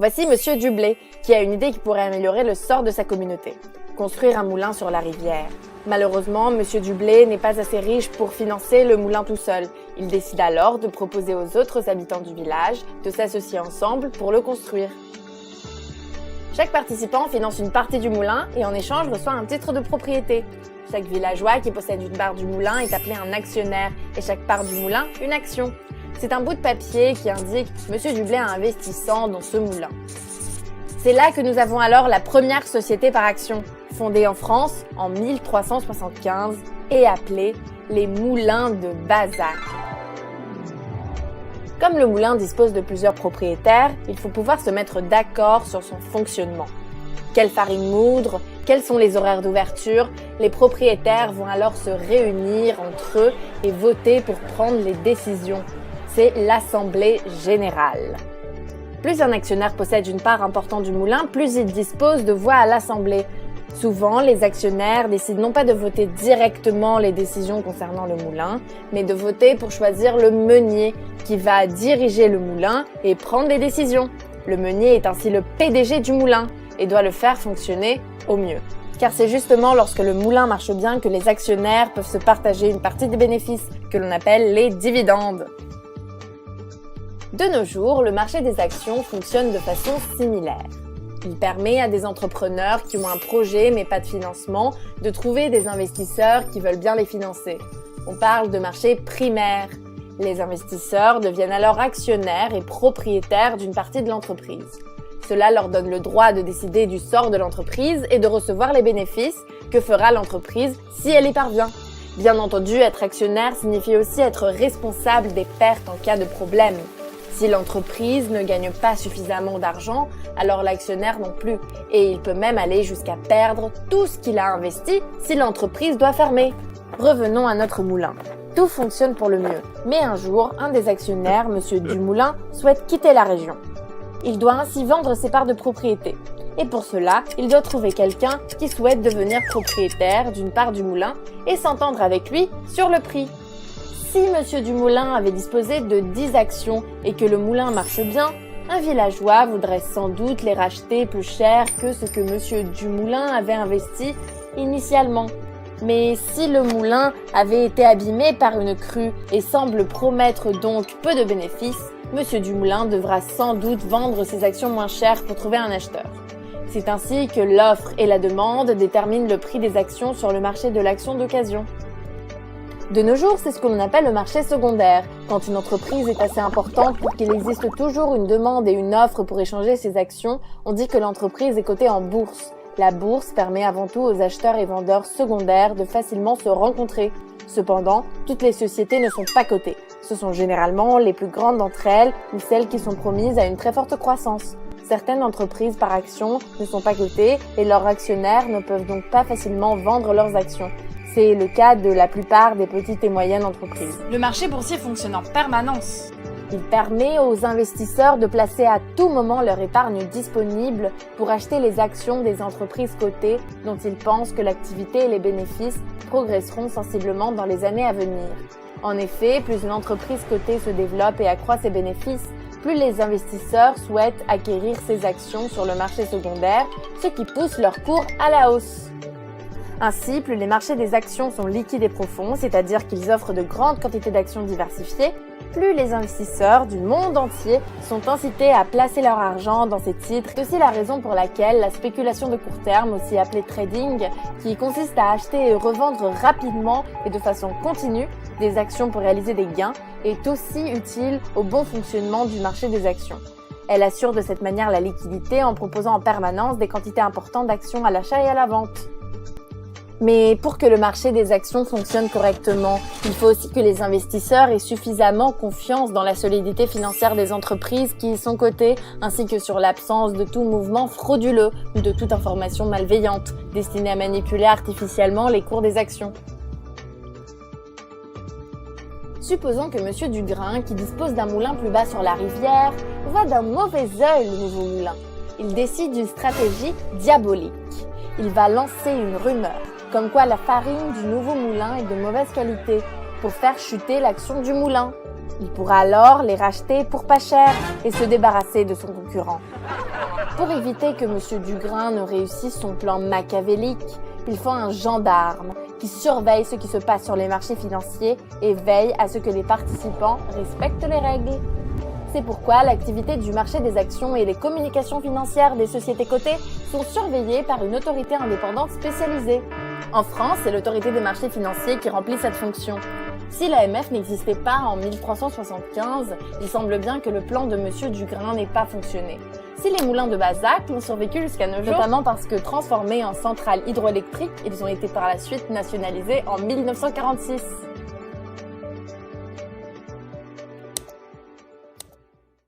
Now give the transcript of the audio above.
Voici Monsieur Dublé, qui a une idée qui pourrait améliorer le sort de sa communauté. Construire un moulin sur la rivière. Malheureusement, Monsieur Dublé n'est pas assez riche pour financer le moulin tout seul. Il décide alors de proposer aux autres habitants du village de s'associer ensemble pour le construire. Chaque participant finance une partie du moulin et en échange reçoit un titre de propriété. Chaque villageois qui possède une part du moulin est appelé un actionnaire et chaque part du moulin une action. C'est un bout de papier qui indique « Monsieur Dublé a investi 100 dans ce moulin ». C'est là que nous avons alors la première société par action, fondée en France en 1375 et appelée les Moulins de Bazac. Comme le moulin dispose de plusieurs propriétaires, il faut pouvoir se mettre d'accord sur son fonctionnement. Quelle farine moudre, quels sont les horaires d'ouverture, les propriétaires vont alors se réunir entre eux et voter pour prendre les décisions. C'est l'Assemblée générale. Plus un actionnaire possède une part importante du moulin, plus il dispose de voix à l'Assemblée. Souvent, les actionnaires décident non pas de voter directement les décisions concernant le moulin, mais de voter pour choisir le meunier qui va diriger le moulin et prendre les décisions. Le meunier est ainsi le PDG du moulin et doit le faire fonctionner au mieux. Car c'est justement lorsque le moulin marche bien que les actionnaires peuvent se partager une partie des bénéfices, que l'on appelle les dividendes. De nos jours, le marché des actions fonctionne de façon similaire. Il permet à des entrepreneurs qui ont un projet mais pas de financement de trouver des investisseurs qui veulent bien les financer. On parle de marché primaire. Les investisseurs deviennent alors actionnaires et propriétaires d'une partie de l'entreprise. Cela leur donne le droit de décider du sort de l'entreprise et de recevoir les bénéfices que fera l'entreprise si elle y parvient. Bien entendu, être actionnaire signifie aussi être responsable des pertes en cas de problème. Si l'entreprise ne gagne pas suffisamment d'argent, alors l'actionnaire non plus. Et il peut même aller jusqu'à perdre tout ce qu'il a investi si l'entreprise doit fermer. Revenons à notre moulin. Tout fonctionne pour le mieux. Mais un jour, un des actionnaires, Monsieur Dumoulin, souhaite quitter la région. Il doit ainsi vendre ses parts de propriété. Et pour cela, il doit trouver quelqu'un qui souhaite devenir propriétaire d'une part du moulin et s'entendre avec lui sur le prix. Si Monsieur Dumoulin avait disposé de 10 actions et que le moulin marche bien, un villageois voudrait sans doute les racheter plus cher que ce que Monsieur Dumoulin avait investi initialement. Mais si le moulin avait été abîmé par une crue et semble promettre donc peu de bénéfices, Monsieur Dumoulin devra sans doute vendre ses actions moins chères pour trouver un acheteur. C'est ainsi que l'offre et la demande déterminent le prix des actions sur le marché de l'action d'occasion. De nos jours, c'est ce que l'on appelle le marché secondaire. Quand une entreprise est assez importante pour qu'il existe toujours une demande et une offre pour échanger ses actions, on dit que l'entreprise est cotée en bourse. La bourse permet avant tout aux acheteurs et vendeurs secondaires de facilement se rencontrer. Cependant, toutes les sociétés ne sont pas cotées. Ce sont généralement les plus grandes d'entre elles ou celles qui sont promises à une très forte croissance. Certaines entreprises par action ne sont pas cotées et leurs actionnaires ne peuvent donc pas facilement vendre leurs actions. C'est le cas de la plupart des petites et moyennes entreprises. Le marché boursier fonctionne en permanence. Il permet aux investisseurs de placer à tout moment leur épargne disponible pour acheter les actions des entreprises cotées dont ils pensent que l'activité et les bénéfices progresseront sensiblement dans les années à venir. En effet, plus une entreprise cotée se développe et accroît ses bénéfices, plus les investisseurs souhaitent acquérir ces actions sur le marché secondaire, ce qui pousse leur cours à la hausse. Ainsi, plus les marchés des actions sont liquides et profonds, c'est-à-dire qu'ils offrent de grandes quantités d'actions diversifiées, plus les investisseurs du monde entier sont incités à placer leur argent dans ces titres. C'est aussi la raison pour laquelle la spéculation de court terme, aussi appelée trading, qui consiste à acheter et revendre rapidement et de façon continue des actions pour réaliser des gains, est aussi utile au bon fonctionnement du marché des actions. Elle assure de cette manière la liquidité en proposant en permanence des quantités importantes d'actions à l'achat et à la vente. Mais pour que le marché des actions fonctionne correctement, il faut aussi que les investisseurs aient suffisamment confiance dans la solidité financière des entreprises qui y sont cotées, ainsi que sur l'absence de tout mouvement frauduleux ou de toute information malveillante destinée à manipuler artificiellement les cours des actions. Supposons que Monsieur Dugrain, qui dispose d'un moulin plus bas sur la rivière, voit d'un mauvais œil le nouveau moulin. Il décide d'une stratégie diabolique. Il va lancer une rumeur, comme quoi la farine du nouveau moulin est de mauvaise qualité, pour faire chuter l'action du moulin. Il pourra alors les racheter pour pas cher et se débarrasser de son concurrent. Pour éviter que M. Dugrain ne réussisse son plan machiavélique, il faut un gendarme qui surveille ce qui se passe sur les marchés financiers et veille à ce que les participants respectent les règles. C'est pourquoi l'activité du marché des actions et les communications financières des sociétés cotées sont surveillées par une autorité indépendante spécialisée. En France, c'est l'autorité des marchés financiers qui remplit cette fonction. Si l'AMF n'existait pas en 1375, il semble bien que le plan de M. Dugrain n'ait pas fonctionné. Si les moulins de Bazac ont survécu jusqu'à nos jours, notamment parce que transformés en centrales hydroélectriques, ils ont été par la suite nationalisés en 1946.